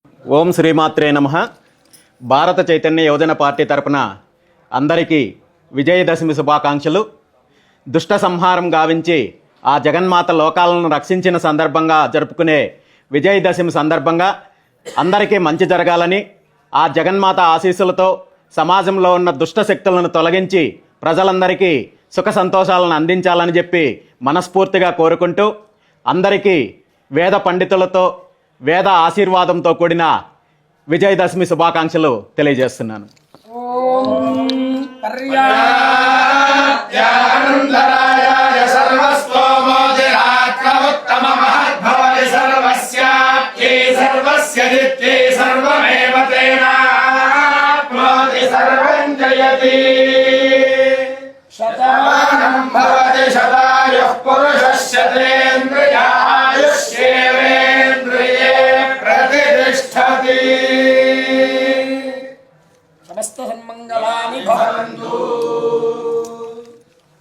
ఓం శ్రీమాత్రే నమః. భారత చైతన్య యువజన పార్టీ తరపున అందరికీ విజయదశమి శుభాకాంక్షలు. దుష్ట సంహారం గావించి ఆ జగన్మాత లోకాలను రక్షించిన సందర్భంగా జరుపుకునే విజయదశమి సందర్భంగా అందరికీ మంచి జరగాలని, ఆ జగన్మాత ఆశీస్సులతో సమాజంలో ఉన్న దుష్ట శక్తులను తొలగించి ప్రజలందరికీ సుఖ సంతోషాలను అందించాలని చెప్పి మనస్ఫూర్తిగా కోరుకుంటూ అందరికీ వేద పండితులతో వేద ఆశీర్వాదంతో కూడిన విజయదశమి శుభాకాంక్షలు తెలియజేస్తున్నాను. శతమానం భవతి శతాయుః పురుషస్యేంద్రియాయుష్యేంద్రియే ప్రతిష్ఠతి. సమస్త సన్మంగళాని భవంతు.